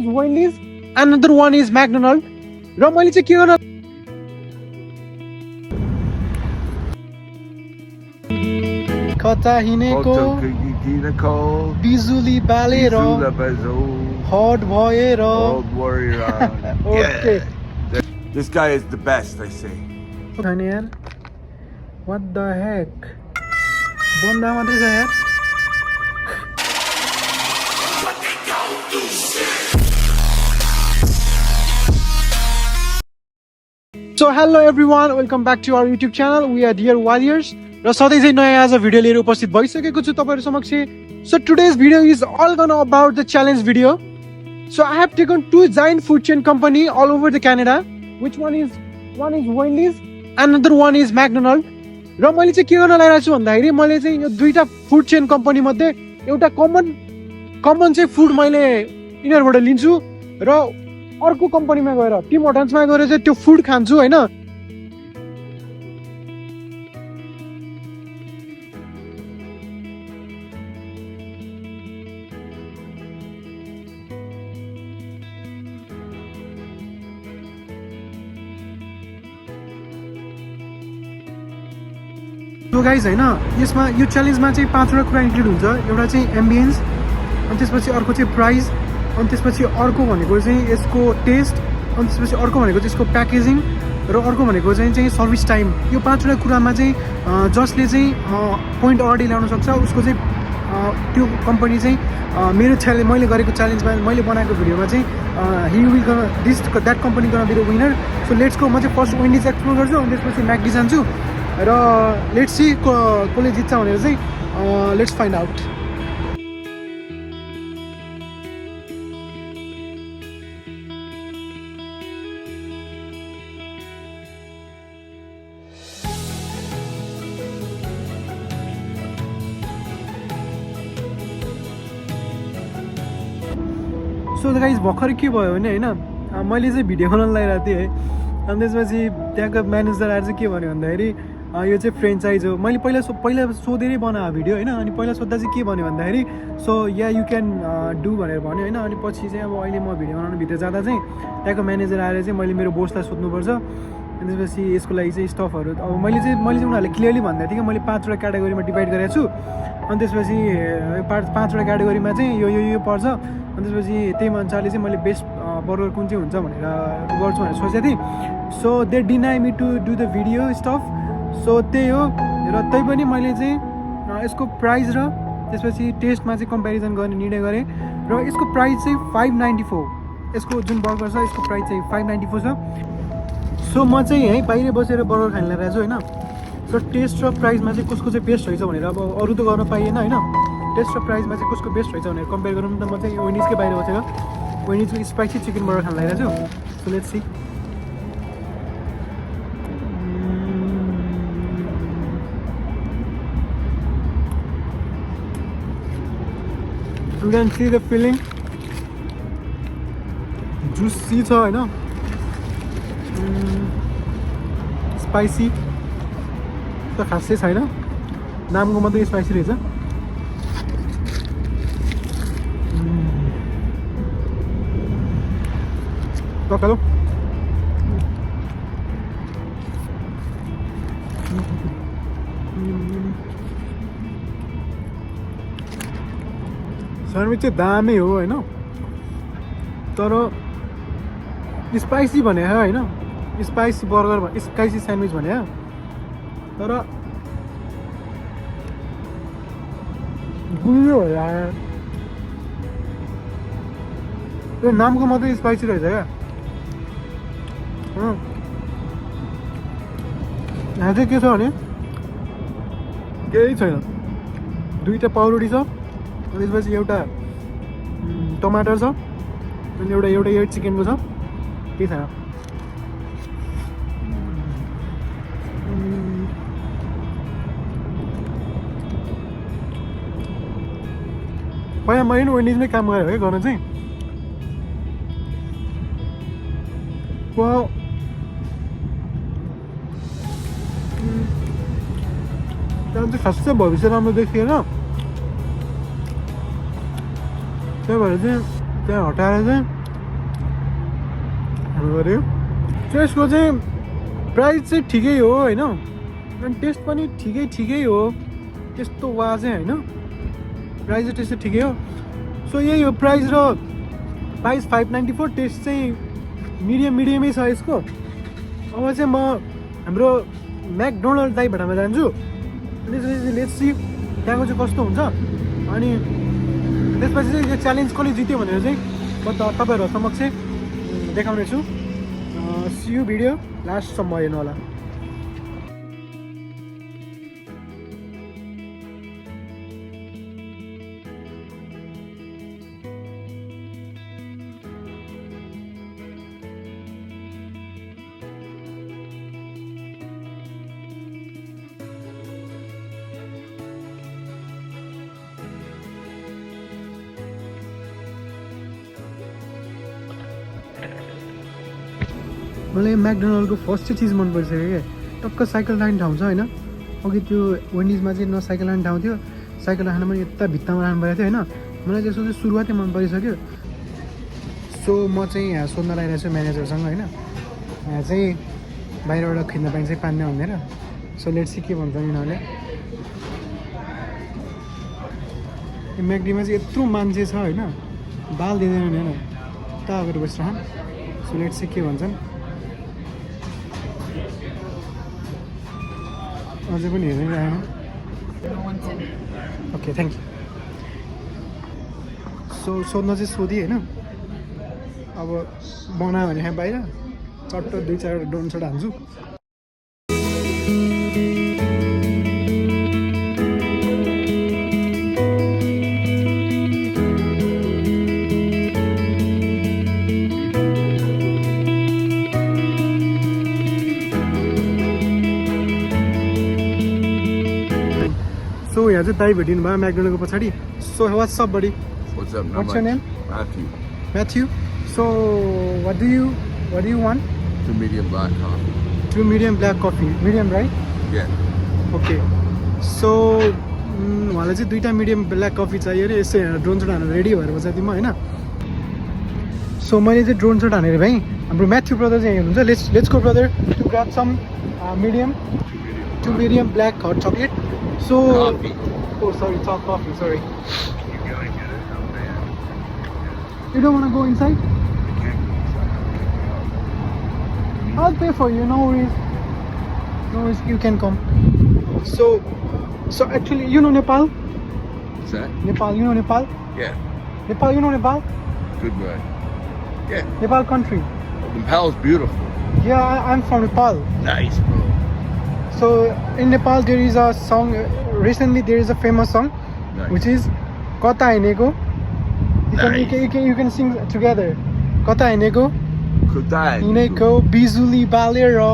Wendy's, another one is McDonald's. र मैले चाहिँ के गर्न कता हिँडेको बिजुली बालेर हट भएर okay This guy is the best, I say. छैन यार what the heck बन्दा मात्रै छ यार So hello everyone, welcome back to our YouTube channel. We are Dear Warriors. र सधैँ चाहिँ नयाँ आज भिडियो लिएर उपस्थित भइसकेको छु तपाईहरु समक्ष. So today's video is all gonna about the challenge video. So I have taken two giant food chain company all over the Canada. Which one is Wendy's, another one is McDonald's. र मैले चाहिँ के गर्न लागिरहेको छु भन्दाखेरि मैले चाहिँ यो दुईटा फुड चेन कम्पनी मध्ये एउटा कमन चाहिँ फुड मैले यिनीहरुबाट लिन्छु र अर्को कम्पनीमा गएर टिम होटल्समा गएर चाहिँ त्यो फुड खान्छु हैन. सो गाइज हैन यसमा यो च्यालेन्जमा चाहिँ पाँचवटा कुरा इन्क्लुड हुन्छ. एउटा चाहिँ एम्बियन्स, अनि त्यसपछि अर्को चाहिँ प्राइस, अनि त्यसपछि अर्को भनेको चाहिँ यसको टेस्ट, अनि त्यसपछि अर्को भनेको चाहिँ यसको प्याकेजिङ र अर्को भनेको चाहिँ सर्भिस टाइम. यो पाँचवटा कुरामा चाहिँ जसले चाहिँ पोइन्ट अगाडि ल्याउन सक्छ उसको चाहिँ त्यो कम्पनी चाहिँ मेरो मैले गरेको च्यालेन्जमा मैले बनाएको भिडियोमा चाहिँ he will that company gonna be the winner. So let's go. म चाहिँ फर्स्ट वेन्डिज एक्सप्लोर गर्छु अनि त्यसपछि म्याकडी जान्छु र लेट्स सी कसले जित्छ भनेर चाहिँ let's find out. So guys भर्खर के भयो भने होइन मैले चाहिँ भिडियो बनाउन लगाइरहेको थिएँ है. अनि त्यसपछि त्यहाँको म्यानेजर आएर चाहिँ के भन्यो भन्दाखेरि यो चाहिँ फ्रेन्चाइज हो. मैले पहिला सोधेरै बनाएको भिडियो होइन. अनि पहिला सोद्धा चाहिँ के भन्यो भन्दाखेरि so yeah you can do भनेर भन्यो होइन. अनि पछि चाहिँ अब अहिले म भिडियो बनाउनु भित्र जाँदा चाहिँ त्यहाँको म्यानेजर आएर चाहिँ मैले मेरो बोसलाई सोध्नुपर्छ. अनि त्यसपछि यसको लागि चाहिँ स्टफहरू अब मैले चाहिँ उनीहरूले क्लियरली भन्दै थिएँ कि मैले पाँचवटा क्याटेगोरीमा डिभाइड गरेको छु. अनि त्यसपछि पाँचवटा क्याटेगोरीमा चाहिँ यो पर्छ. अनि त्यसपछि त्यही अनुसारले चाहिँ मैले बेस्ट बर्गर कुन चाहिँ हुन्छ भनेर गर्छु भनेर सोचेको थिएँ. So they deny me to do the video stuff. So त्यही हो. र त्यही पनि मैले चाहिँ यसको प्राइस र त्यसपछि टेस्टमा चाहिँ कम्पेरिजन गर्ने निर्णय गरेँ. र यसको प्राइस चाहिँ $5.94. यसको जुन बर्गर छ यसको प्राइस चाहिँ $5.94 छ. सो म चाहिँ यहीँ बाहिर बसेर बर्गर खान लगाएको छु होइन. सो टेस्ट र प्राइसमा चाहिँ कसको चाहिँ बेस्ट रहेछ भनेर अब अरू त गर्न पाइएन होइन. टेस्ट र प्राइसमा चाहिँ कसको बेस्ट रहेछ भनेर कम्पेयर गरौँ त म चाहिँ वेनिजकै बाहिर बसेर वेनिजको स्पाइसी चिकन बर्गर खान लगाइरहेको छु. So let's see. You can see the filling juicy छ हैन. स्पाइसी त खासै छैन, नामको मात्रै स्पाइसी रहेछ. तकालो स्यान्डविच चाहिँ दामी हो होइन. तर स्पाइसी भने होइन, स्पाइसी बर्गर स्पाइसी स्यान्डविच भने तर गुलियो हो यार. यो नामको मात्रै स्पाइसी रहेछ क्या. यहाँ चाहिँ के छ भने केही छैन. दुईवटा पाउरोटी छ, अनि त्यसपछि एउटा टमाटर छ, अनि एउटा एयर चिकनको छ. केही छैन. पहिला मैले पनि वेन्डिजमै काम गरेँ है गर्न चाहिँ. त्यहाँ चाहिँ खासै भविष्य राम्रो देखिएन. त्यही भएर चाहिँ त्यहाँ हटाएर चाहिँ खानु पऱ्यो त्यसको चाहिँ प्राइस चाहिँ ठिकै हो होइन अनि टेस्ट पनि ठिकै हो त्यस्तो वा चाहिँ होइन प्राइस चाहिँ टेस्ट चाहिँ ठिकै हो सो यही हो प्राइस र प्राइस 594 टेस्ट चाहिँ मिडियमै छ यसको अब चाहिँ म हाम्रो म्याकडोनल्ड दाइभाटामा जान्छु अनि त्यसपछि लेट्स सी त्यहाँको चाहिँ कस्तो हुन्छ अनि त्यसपछि चाहिँ यो च्यालेन्ज कसले जित्यो भनेर चाहिँ म तपाईँहरू समक्ष देखाउने छु सी यू भिडियो लास्टसम्म हेर्नु होला मलाई म्याकडोनल्डको फर्स्ट चाहिँ चिज मन परिसक्यो क्या टक्क साइकल राख्ने ठाउँ छ होइन अघि त्यो वेन्डिजमा चाहिँ न साइकल राख्ने ठाउँ थियो साइकल राख्न पनि यता भित्तामा राख्नु परेको थियो होइन मलाई त्यसको चाहिँ सुरुवातै मन परिसक्यो सो म चाहिँ यहाँ सोध्न लागिरहेको छु म्यानेजरसँग होइन यहाँ चाहिँ बाहिरबाट खिच्न पाइन्छ पान्ने भनेर सो लेट्स सी के भन्छ यिनीहरूले यो म्याकडीमा चाहिँ यत्रो मान्छे छ होइन दाल दिँदैन नि होइन उता अगाडि बसिरहन् सो लेट्स सी के भन्छन् अझै पनि हेरेर आएन ओके थ्याङ्क यू सो सोध्न चाहिँ सोधेँ होइन अब बनायो भने यहाँ बाहिर चट्ट 2-4 डोनसट हाल्छु सो यहाँ चाहिँ दाइ भेटिनु भयो म्याकडोनल्डको पछाडि so what's up buddy What's up? What's your name? Matthew. So what do you want? 2 medium black coffee. 2 medium black coffee. Medium, right? Yeah. Okay. So उहाँलाई चाहिँ 2टा मिडियम ब्ल्याक कफी चाहियो अरे यसो ड्रोन सट हानेर रेडी भएर बसेको थिएँ म होइन सो मैले चाहिँ ड्रोन सट हानेर भाइ हाम्रो म्याथ्यू ब्रदर चाहिँ हुनुहुन्छ let's go brother to grab some medium 2 medium black hot chocolate so Coffee. Oh sorry it's all coffee sorry you don't want to go inside I'll pay for you no worries you can come so actually you know Nepal What's that? you know Nepal Yeah. Nepal you know Nepal Good guy. Yeah. Nepal country Nepal's beautiful. yeah I'm from Nepal Nice, bro. so in Nepal there is a song recently there is a famous song Nice. which is Kata Hineko Nice. you can sing together Kata Hineko Kudai. Hineko Bizuli Balero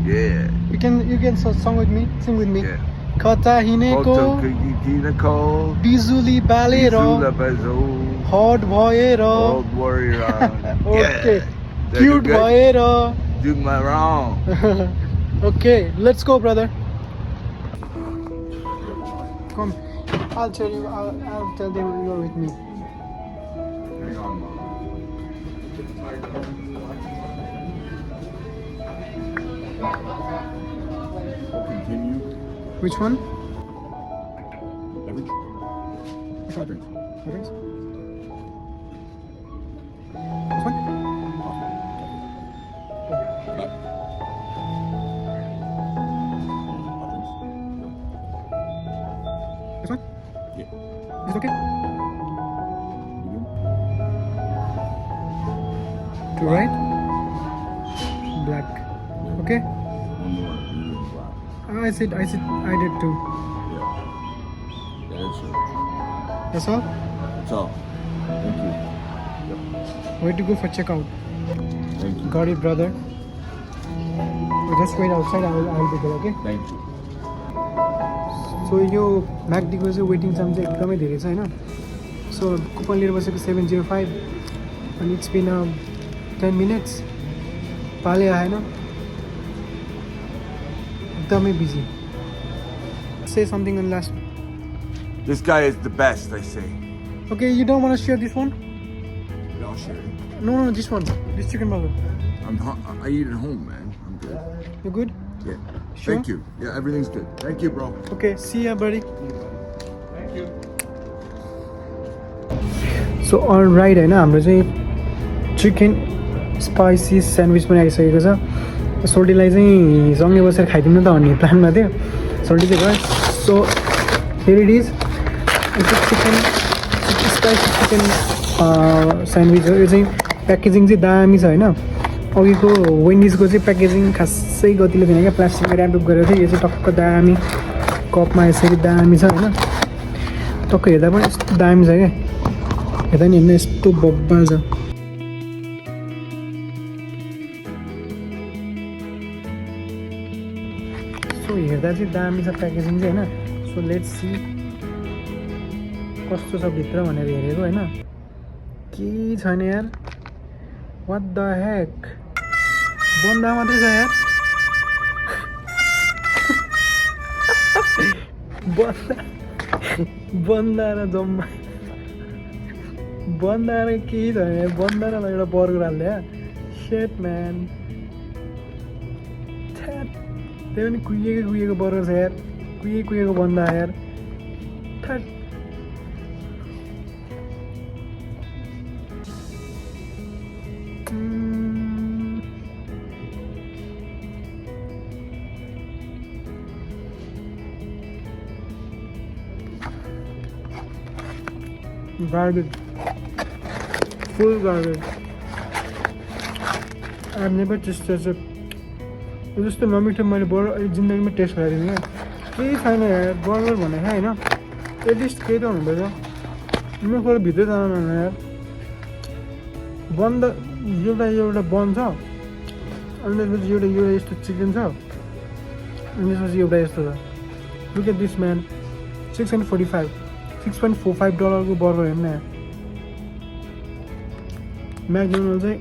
Yeah. you can sing with me Yeah. Kata Hineko Hineko. Bizuli Balero Zula Bazoo. Hot Bhoero Old warrior. Okay Yeah. cute Bhoero Do my wrong. okay let's go brother come I'll tell them you're with me Hang on. Continue. which one Beverage. Soft drinks. This one this one Yeah. is it okay Medium. to right black okay One more. Medium black. I did too Yeah. That's it. that's all That's all. Thank you. where to go for checkout Thank you. got it brother just wait outside I'll be there okay Thank you. So यो म्याकडीको चाहिँ waiting time चाहिँ एकदमै धेरै छ होइन so coupon लिएर बसेको 705 अनि इट्स बिन 10 minutes पाले आएन एकदमै busy say something in last This guy is the best, they say. Okay you don't want to share this one I'll share it. No this one this chicken burger I eat at home, man. I'm good. You good? Yeah. Sure? Thank you. Yeah, everything's good. Thank you, bro. Okay, see ya, buddy. Thank you. So all right होइन हाम्रो चाहिँ chicken spicy sandwich पनि आइसकेको छ सोल्टीलाई चाहिँ सँगै बसेर खाइदिनु त भन्ने प्लानमा थियो सोल्टी चाहिँ गयो so here it is chicken spicy chicken sandwich हो यो चाहिँ प्याकेजिङ चाहिँ दामी छ होइन अघिको वेन्डिजको चाहिँ प्याकेजिङ खासै गतिलो थिएन क्या प्लास्टिकमा ऱ्यापअप गरेको थियो यो चाहिँ टक्क दामी कपमा यसरी दामी छ होइन टक्क हेर्दा पनि यस्तो दामी छ क्या हेर्दा नि हेर्नु यस्तो बब्बा छ सो हेर्दा चाहिँ दामी छ प्याकेजिङ चाहिँ होइन सो लेट्स सी कस्तो छ भित्र भनेर हेरेको होइन के छैन यार वाट द हेक बन्दा मात्रै छ यार बन्दा र जम्मा बन्दा र केही छैन यार बन्दा र एउटा बर्गर हाल्दै सेट म्यान त्यही पनि कुहिएको बर्गर छ यार कुहिएको बन्दा यार that garbage, full garbage. I've never tasted it. जस्तो नमिठो मैले बर्गर जिन्दगीमा टेस्ट गरेको थिएँ केही छैन यार बर्गर भनेको होइन एटलिस्ट केही त हुँदैछ म खोला भित्रै जान यार बन्द एउटा बन्द छ अनि त्यसपछि एउटा यस्तो चिकन छ अनि त्यसपछि एउटा यस्तो छ लुक एट दिस म्यान $6.45 को बर्गर हेर्नु न म्याकडोनल्ड चाहिँ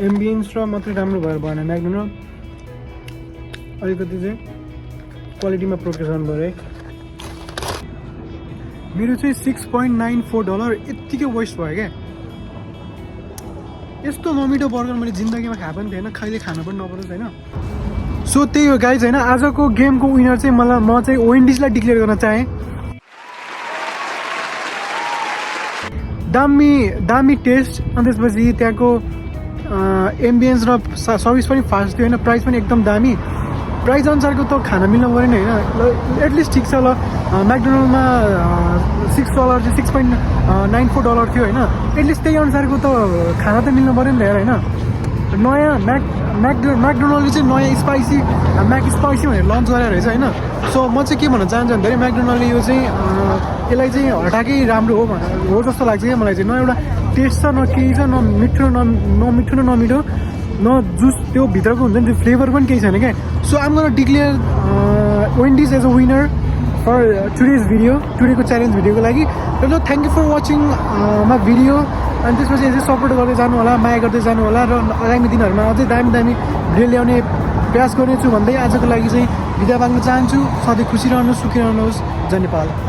एम्बियन्स र मात्रै राम्रो भएर भएन म्याकडोनल्ड अलिकति चाहिँ क्वालिटीमा प्रोग्रेस गर्नु पऱ्यो है मेरो चाहिँ $6.94 यत्तिकै वेस्ट भयो क्या यस्तो नमिठो बर्गर मैले जिन्दगीमा खाएको पनि थिएन कहिले खानु पनि नपरोस् होइन सो त्यही हो गाइज होइन आजको गेमको विनर चाहिँ म चाहिँ वेन्डिजलाई डिक्लेयर गर्न चाहेँ दामी टेस्ट अनि त्यसपछि त्यहाँको एम्बियन्स र सर्भिस पनि फास्ट थियो होइन प्राइस पनि एकदम दामी प्राइस अनुसारको त खाना मिल्नु पऱ्यो नि होइन एटलिस्ट ठिक छ ल म्याकडोनल्डमा $6 चाहिँ $6.94 थियो होइन एटलिस्ट त्यही अनुसारको त खाना त मिल्नु पऱ्यो नि त यार होइन नयाँ म्याकडोनल्डले चाहिँ नयाँ स्पाइसी स्पाइसी भनेर लन्च गरेर रहेछ होइन सो म चाहिँ के भन्न चाहन्छु भन्दाखेरि म्याकडोनल्डले यो चाहिँ यसलाई चाहिँ हटाएकै राम्रो हो जस्तो लाग्छ क्या मलाई चाहिँ न एउटा टेस्ट छ न केही छ न मिठो न नमिठो न जुस त्यो भित्रको हुन्छ नि त्यो फ्लेभर पनि केही छैन क्या so I'm gonna declare Wendy's as a winner for टुडेको च्यालेन्ज भिडियोको लागि र thank you for watching my video अनि त्यसपछि यसै सपोर्ट गर्दै जानु होला माया गर्दै जानु होला र आगामी दिनहरूमा अझै दामी भिडियो ल्याउने प्रयास गर्नेछु भन्दै आजको लागि चाहिँ बिदा माग्न चाहन्छु सधैँ खुसी रहनुहोस् सुखी रहनुहोस् जय नेपाल